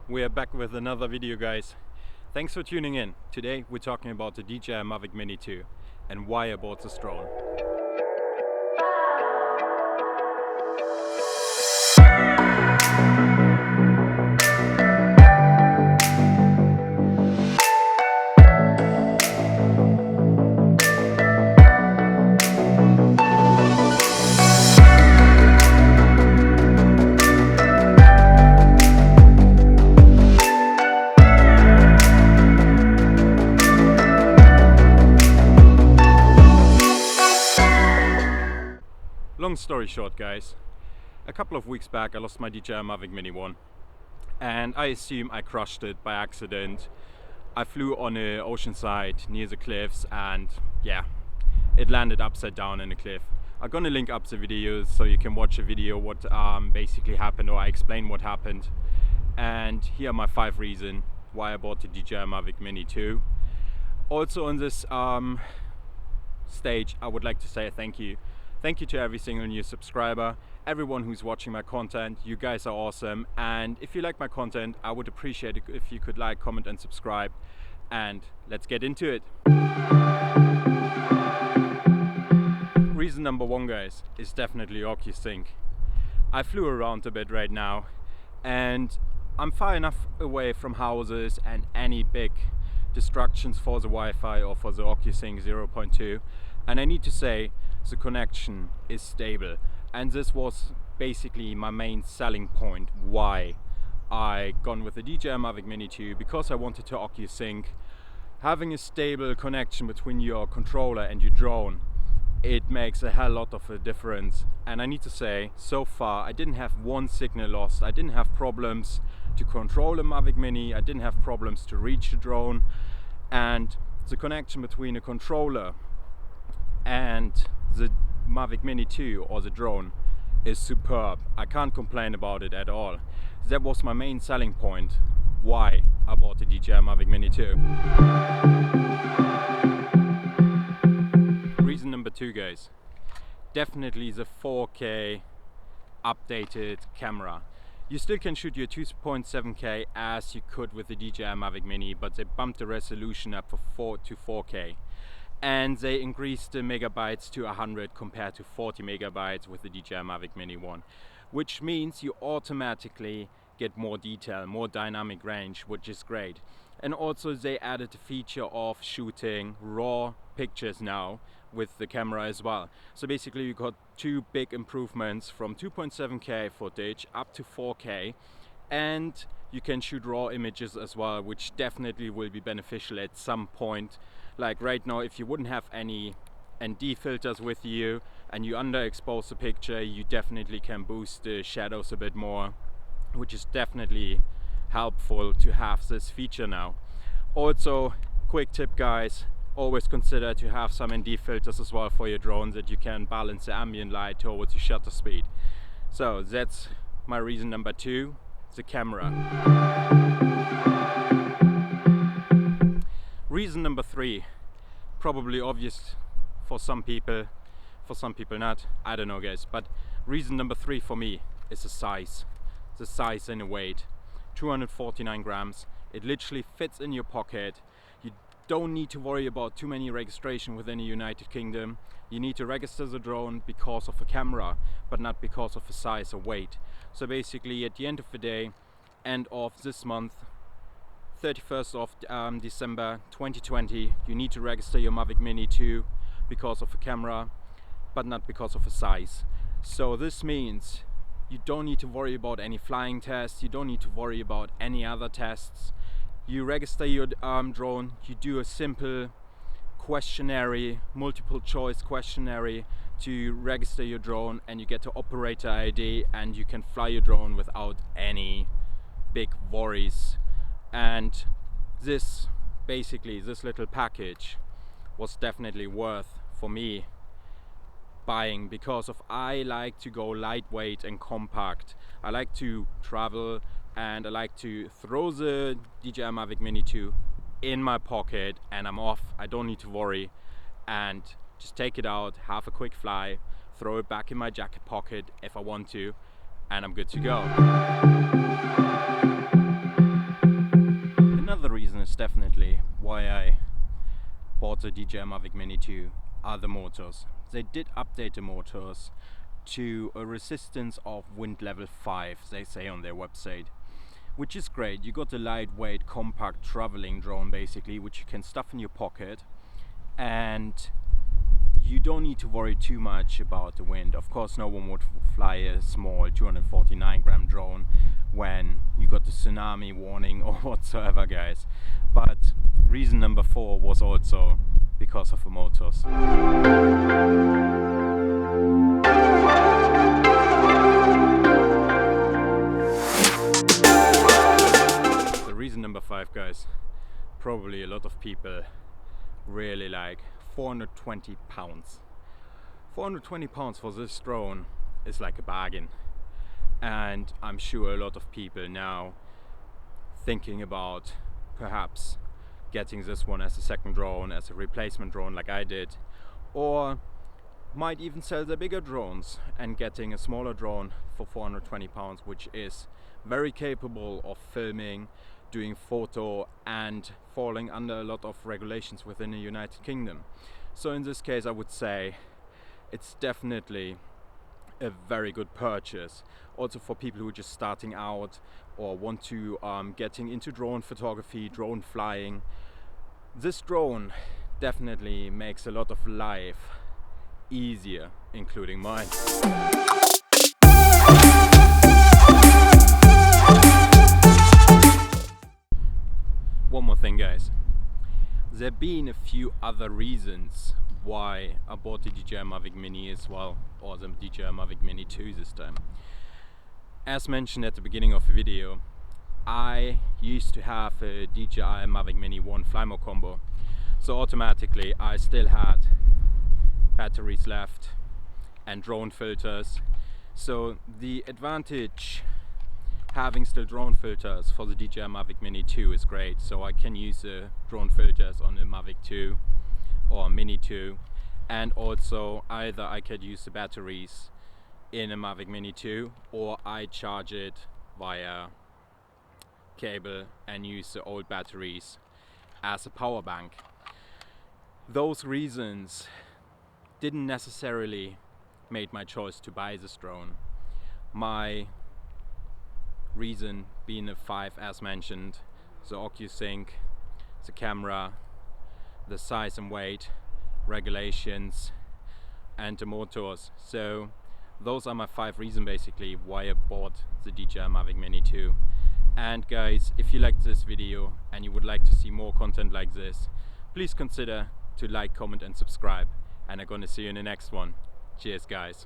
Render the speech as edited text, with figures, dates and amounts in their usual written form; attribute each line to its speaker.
Speaker 1: We are back with another video, guys. Thanks for tuning in. Today we're talking about the DJI Mavic Mini 2 and why I bought this drone. Long story short, guys, a couple of weeks back I lost my DJI Mavic Mini 1 and I assume I crushed it by accident. I flew on a ocean side near the cliffs and yeah, it landed upside down in a cliff. I'm gonna link up the video so you can watch a video what basically happened, or I explain what happened. And here are my 5 reasons why I bought the DJI Mavic Mini 2. Also on this stage I would like to say thank you. Thank you to every single new subscriber, everyone who's watching my content. You guys are awesome, and if you like my content, I would appreciate it if you could like, comment and subscribe. And let's get into it. Reason number 1, guys, is definitely OcuSync. I flew around a bit right now and I'm far enough away from houses and any big distractions for the Wi-Fi or for the OcuSync 0.2, and I need to say the connection is stable, and this was basically my main selling point why I gone with the DJI Mavic Mini 2, because I wanted to OcuSync. Having a stable connection between your controller and your drone, it makes a hell lot of a difference. And I need to say, so far I didn't have one signal lost. I didn't have problems to control a Mavic Mini, I didn't have problems to reach the drone, and the connection between a controller and the Mavic Mini 2 or the drone is superb. I can't complain about it at all. That was my main selling point why I bought the DJI Mavic Mini 2. Reason number 2, guys, definitely the 4K updated camera. You still can shoot your 2.7K as you could with the DJI Mavic Mini, but they bumped the resolution up from 4 to 4K. And they increased the megabytes to 100 compared to 40 megabytes with the DJI Mavic Mini 1, which means you automatically get more detail, more dynamic range, which is great. And also they added the feature of shooting raw pictures now with the camera as well. So basically you got 2 big improvements from 2.7K footage up to 4K, and you can shoot raw images as well, which definitely will be beneficial at some point. Like right now, if you wouldn't have any ND filters with you and you underexpose the picture, you definitely can boost the shadows a bit more, which is definitely helpful to have this feature now. Also, quick tip, guys, always consider to have some ND filters as well for your drone, that you can balance the ambient light towards your shutter speed. So that's my reason number 2, the camera. Reason number 3, probably obvious for some people not, I don't know, guys, but reason number 3 for me is the size and the weight. 249 grams, it literally fits in your pocket. You don't need to worry about too many registration within the United Kingdom. You need to register the drone because of a camera, but not because of the size or weight. So basically at the end of the day, end of this month, 31st of December 2020, you need to register your Mavic Mini 2 because of a camera, but not because of a size. So this means you don't need to worry about any flying tests, you don't need to worry about any other tests. You register your drone, you do a simple questionnaire, multiple choice questionnaire to register your drone, and you get the operator ID and you can fly your drone without any big worries. And this little package was definitely worth for me buying, because of I like to go lightweight and compact. I like to travel and I like to throw the DJI Mavic Mini 2 in my pocket and I'm off. I don't need to worry, and just take it out, have a quick fly, throw it back in my jacket pocket if I want to, and I'm good to go. the DJI Mavic Mini 2 are the motors. They did update the motors to a resistance of wind level 5, they say on their website, which is great. You got a lightweight, compact traveling drone basically, which you can stuff in your pocket, and you don't need to worry too much about the wind. Of course, no one would fly a small 249 gram drone when you got the tsunami warning or whatsoever, guys. But reason number 4 was also because of the motors. The reason number 5, guys, probably a lot of people really like 420 pounds. 420 pounds for this drone is like a bargain, and I'm sure a lot of people now thinking about perhaps getting this one as a second drone, as a replacement drone like I did, or might even sell the bigger drones and getting a smaller drone for 420 pounds, which is very capable of filming, doing photo and falling under a lot of regulations within the United Kingdom. So in this case I would say it's definitely a very good purchase, also for people who are just starting out or want to getting into drone photography, drone flying. This drone definitely makes a lot of life easier, including mine. One more thing, guys. There have been a few other reasons why I bought the DJI Mavic Mini as well, or the DJI Mavic Mini 2 this time. As mentioned at the beginning of the video, I used to have a DJI Mavic Mini 1 Fly Mode combo, so automatically I still had batteries left and drone filters. So the advantage having still drone filters for the DJI Mavic Mini 2 is great, so I can use the drone filters on the Mavic 2 or Mini 2, and also either I could use the batteries in a Mavic Mini 2 or I charge it via cable and use the old batteries as a power bank. Those reasons didn't necessarily make my choice to buy this drone. My reason being the 5 as mentioned: the OcuSync, the camera, the size and weight regulations, and the motors. So those are my 5 reasons basically why I bought the DJI Mavic Mini 2. And guys, if you liked this video and you would like to see more content like this, please consider to like, comment and subscribe, and I'm gonna see you in the next one. Cheers, guys.